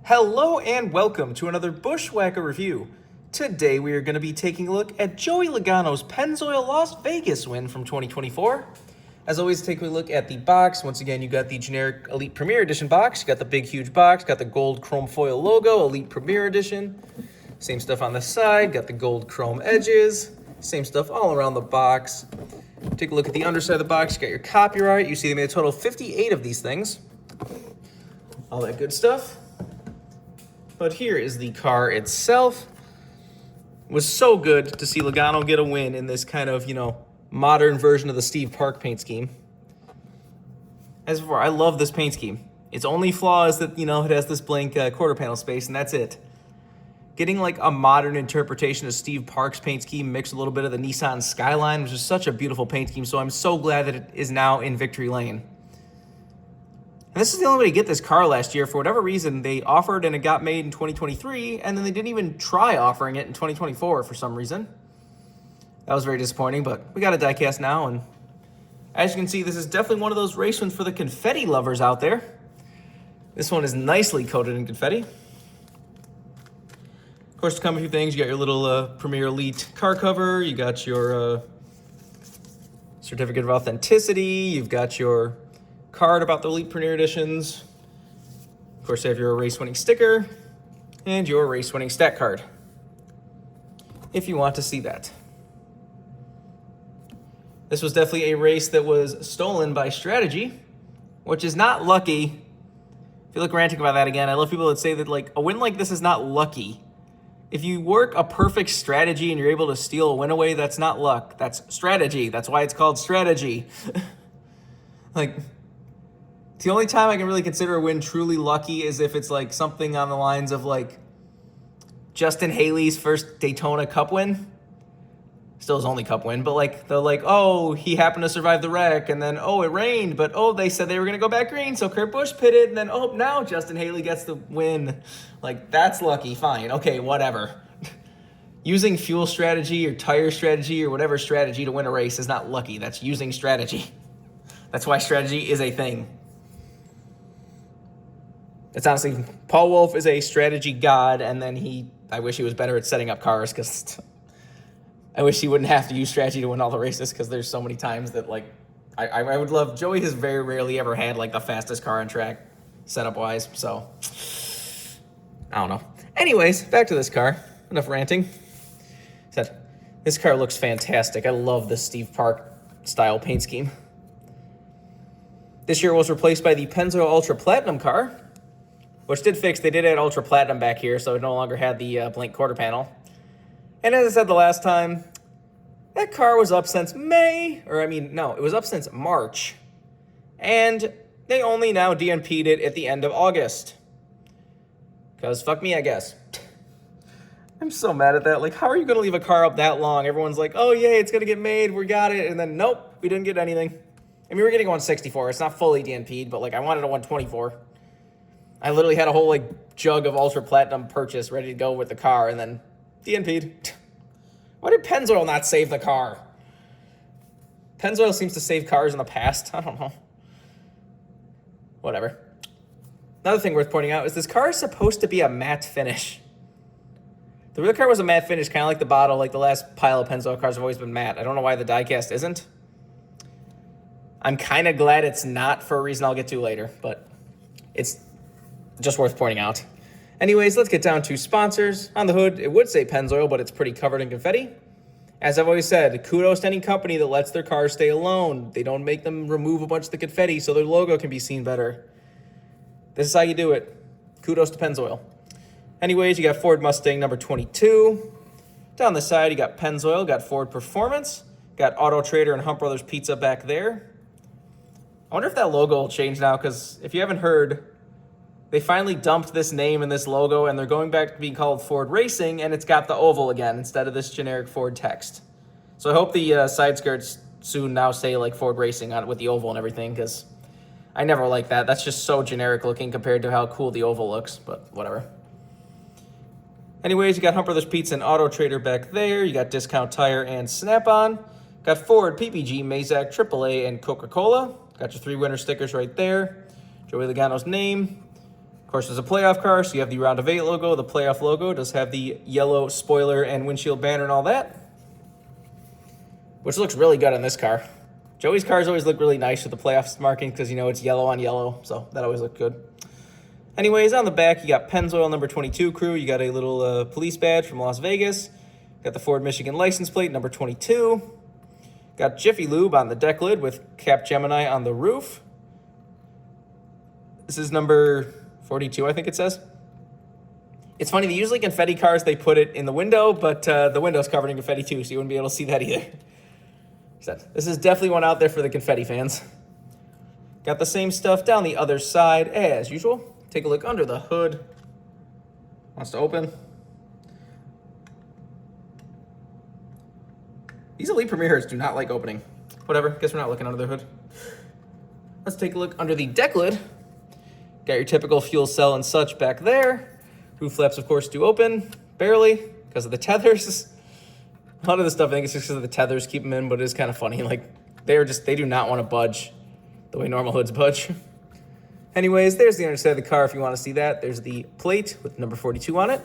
Hello and welcome to another Bushwhacker review. Today we are going to be taking a look at Joey Logano's Pennzoil Las Vegas win from 2024. As always, take a look at the box. Once again, you got the generic Elite Premier Edition box. You got the big, huge box. Got the gold chrome foil logo, Elite Premier Edition. Same stuff on the side. Got the gold chrome edges. Same stuff all around the box. Take a look at the underside of the box. You got your copyright. You see they made a total of 58 of these things. All that good stuff. But here is the car itself. It was so good to see Logano get a win in this kind of, modern version of the Steve Park paint scheme. As before, I love this paint scheme. Its only flaw is that, it has this blank quarter panel space, and that's it. Getting like a modern interpretation of Steve Park's paint scheme mixed with a little bit of the Nissan Skyline, which is such a beautiful paint scheme, so I'm so glad that it is now in victory lane. And this is the only way to get this car last year. For whatever reason, they offered and it got made in 2023, and then they didn't even try offering it in 2024 for some reason. That was very disappointing, but we got a diecast now, and as you can see, this is definitely one of those race ones for the confetti lovers out there. This one is nicely coated in confetti. Of course, to come a few things, you got your little Premier Elite car cover, you got your certificate of authenticity, you've got your card about the Elite Premier Editions. Of course, you have your race-winning sticker and your race-winning stat card, if you want to see that. This was definitely a race that was stolen by strategy, which is not lucky. I feel like ranting about that again. I love people that say that a win like this is not lucky. If you work a perfect strategy and you're able to steal a win away, that's not luck. That's strategy. That's why it's called strategy. The only time I can really consider a win truly lucky is if it's something on the lines of Justin Haley's first Daytona Cup win. Still his only Cup win, but oh, he happened to survive the wreck, and then, oh, it rained, but oh, they said they were going to go back green, so Kurt Busch pitted, and then, oh, now Justin Haley gets the win. That's lucky, fine, okay, whatever. Using fuel strategy or tire strategy or whatever strategy to win a race is not lucky. That's using strategy. That's why strategy is a thing. It's honestly, Paul Wolf is a strategy god, and then I wish he was better at setting up cars, because I wish he wouldn't have to use strategy to win all the races, because there's so many times that, I would love, Joey has very rarely ever had, the fastest car on track, setup-wise, so, I don't know. Anyways, back to this car. Enough ranting. This car looks fantastic. I love this Steve Park-style paint scheme. This year was replaced by the Pennzoil Ultra Platinum car, which did fix, they did add Ultra Platinum back here, so it no longer had the blank quarter panel. And as I said the last time, that car was up since it was up since March. And they only now DNP'd it at the end of August. Because fuck me, I guess. I'm so mad at that. How are you going to leave a car up that long? Everyone's like, oh, yay, it's going to get made, we got it. And then, nope, we didn't get anything. I mean, we're getting a 164. It's not fully DNP'd, but, I wanted a 124. I literally had a whole, jug of Ultra Platinum purchase ready to go with the car, and then DNP'd. Why did Pennzoil not save the car? Pennzoil seems to save cars in the past. I don't know. Whatever. Another thing worth pointing out is this car is supposed to be a matte finish. The real car was a matte finish, kind of like the bottle, the last pile of Pennzoil cars have always been matte. I don't know why the diecast isn't. I'm kind of glad it's not, for a reason I'll get to later, but it's just worth pointing out. Anyways, let's get down to sponsors. On the hood, it would say Pennzoil, but it's pretty covered in confetti. As I've always said, kudos to any company that lets their cars stay alone. They don't make them remove a bunch of the confetti so their logo can be seen better. This is how you do it. Kudos to Pennzoil. Anyways, you got Ford Mustang number 22. Down the side, you got Pennzoil, got Ford Performance, got Auto Trader and Hunt Brothers Pizza back there. I wonder if that logo will change now, because if you haven't heard, they finally dumped this name and this logo, and they're going back to being called Ford Racing, and it's got the oval again instead of this generic Ford text. So I hope the side skirts soon now say Ford Racing on it with the oval and everything, because I never like that. That's just so generic looking compared to how cool the oval looks, but whatever. Anyways, you got Hunt Brothers Pizza and Auto Trader back there. You got Discount Tire and Snap-on. Got Ford, PPG, Mazak, AAA, and Coca-Cola. Got your 3 winner stickers right there. Joey Logano's name. Of course, there's a playoff car, so you have the Round of 8 logo. The playoff logo does have the yellow spoiler and windshield banner and all that, which looks really good on this car. Joey's cars always look really nice with the playoffs marking because, you know, it's yellow on yellow, so that always looked good. Anyways, on the back, you got Pennzoil number 22 crew. You got a little police badge from Las Vegas. Got the Ford Michigan license plate, number 22. Got Jiffy Lube on the deck lid with Capgemini on the roof. This is number 42, I think it says. It's funny, usually confetti cars, they put it in the window, but the window's covered in confetti too, so you wouldn't be able to see that either. This is definitely one out there for the confetti fans. Got the same stuff down the other side as usual. Take a look under the hood. Wants to open. These Elite Premiers do not like opening. Whatever, guess we're not looking under the hood. Let's take a look under the deck lid. Got your typical fuel cell and such back there. Roof flaps, of course, do open. Barely, because of the tethers. A lot of the stuff, I think it's just because of the tethers keep them in, but it is kind of funny. Like, they do not want to budge the way normal hoods budge. Anyways, there's the underside of the car if you want to see that. There's the plate with number 42 on it.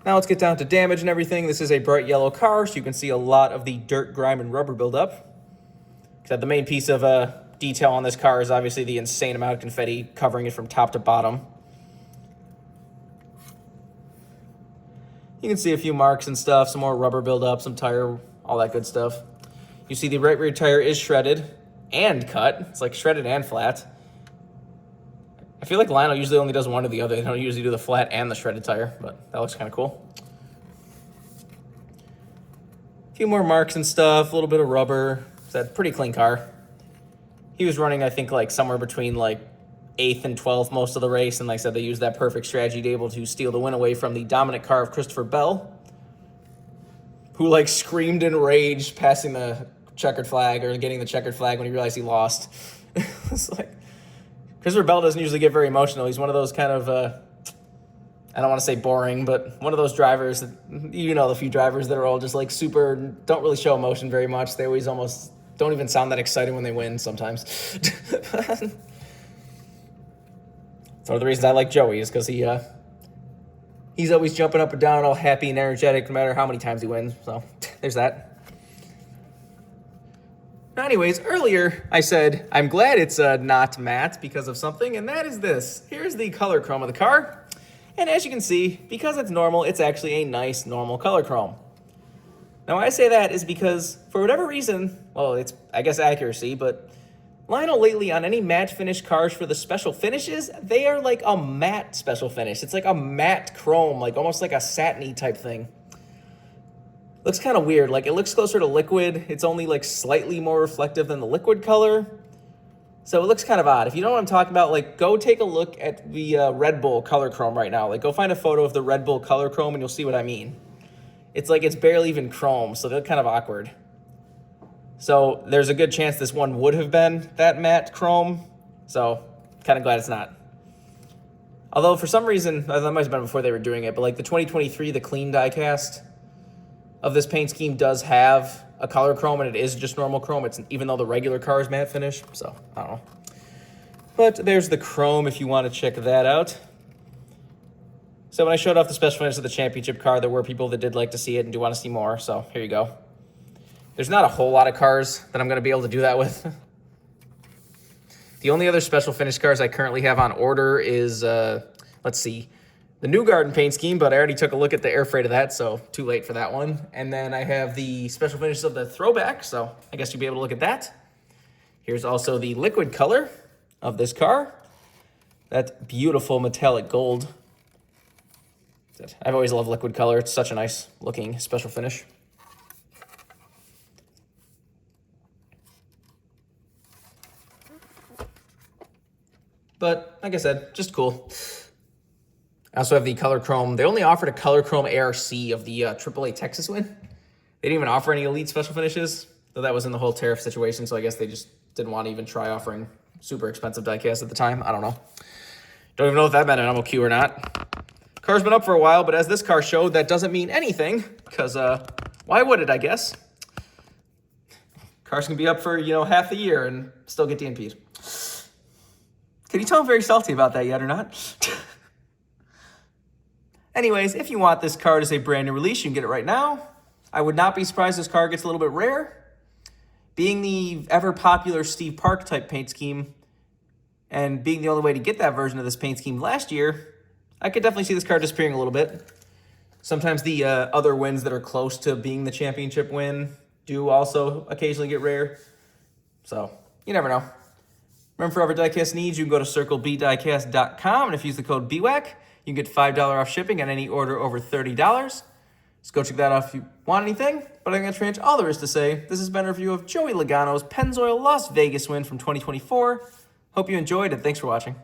Now let's get down to damage and everything. This is a bright yellow car, so you can see a lot of the dirt, grime, and rubber buildup. Except the main piece of detail on this car is obviously the insane amount of confetti covering it from top to bottom. You can see a few marks and stuff, some more rubber buildup, some tire, all that good stuff. You see the right rear tire is shredded and cut. It's like shredded and flat. I feel like Lionel usually only does one or the other. They don't usually do the flat and the shredded tire, but that looks kind of cool. A few more marks and stuff, a little bit of rubber. It's a pretty clean car. He was running, I think, like somewhere between like 8th and 12th most of the race, and like I said, they used that perfect strategy to be able to steal the win away from the dominant car of Christopher Bell, who like screamed in rage passing the checkered flag or getting the checkered flag when he realized he lost. It's like, Christopher Bell doesn't usually get very emotional. He's one of those kind of, I don't want to say boring, but one of those drivers, that, you know, the few drivers that are all just like super, don't really show emotion very much. They always almost don't even sound that excited when they win sometimes. It's one of the reasons I like Joey is because he's always jumping up and down, all happy and energetic, no matter how many times he wins. So there's that. Anyways, earlier I said I'm glad it's not matte because of something, and that is this. Here's the color chrome of the car. And as you can see, because it's normal, it's actually a nice normal color chrome. Now why I say that is because for whatever reason, well, it's I guess accuracy, but Lionel lately on any matte finish cars for the special finishes, they are like a matte special finish. It's like a matte chrome, like almost like a satiny type thing. Looks kind of weird. Like it looks closer to liquid. It's only like slightly more reflective than the liquid color. So it looks kind of odd. If you know what I'm talking about, like go take a look at the Red Bull color chrome right now. Like go find a photo of the Red Bull color chrome and you'll see what I mean. It's like it's barely even chrome, so they're kind of awkward. So there's a good chance this one would have been that matte chrome. So kind of glad it's not. Although for some reason, that might have been before they were doing it, but like the 2023, the clean diecast of this paint scheme does have a color chrome, and it is just normal chrome. It's even though the regular car is matte finish, so I don't know. But there's the chrome if you want to check that out. So when I showed off the special finish of the championship car, there were people that did like to see it and do want to see more, so here you go. There's not a whole lot of cars that I'm going to be able to do that with. The only other special finish cars I currently have on order is, let's see, the New Garden paint scheme, but I already took a look at the air freight of that, so too late for that one. And then I have the special finishes of the throwback, so I guess you'll be able to look at that. Here's also the liquid color of this car. That beautiful metallic gold. I've always loved liquid color. It's such a nice looking special finish. But like I said, just cool. I also have the color chrome. They only offered a color chrome ARC of the AAA Texas win. They didn't even offer any elite special finishes, though that was in the whole tariff situation, so I guess they just didn't want to even try offering super expensive diecast at the time. I don't know. Don't even know if that meant an MOQ or not. Car's been up for a while, but as this car showed, that doesn't mean anything, because why would it, I guess? Cars can be up for, half the year and still get DNP'd. Can you tell I'm very salty about that yet or not? Anyways, if you want this card as a brand new release, you can get it right now. I would not be surprised this card gets a little bit rare. Being the ever popular Steve Park type paint scheme, and being the only way to get that version of this paint scheme last year, I could definitely see this card disappearing a little bit. Sometimes the other wins that are close to being the championship win do also occasionally get rare. So, you never know. Remember, for every diecast needs, you can go to circlebdiecast.com, and if you use the code BWhack, you can get $5 off shipping on any order over $30. Just go check that out if you want anything. But I think that's pretty much all there is to say. This has been a review of Joey Logano's Pennzoil Las Vegas win from 2024. Hope you enjoyed, and thanks for watching.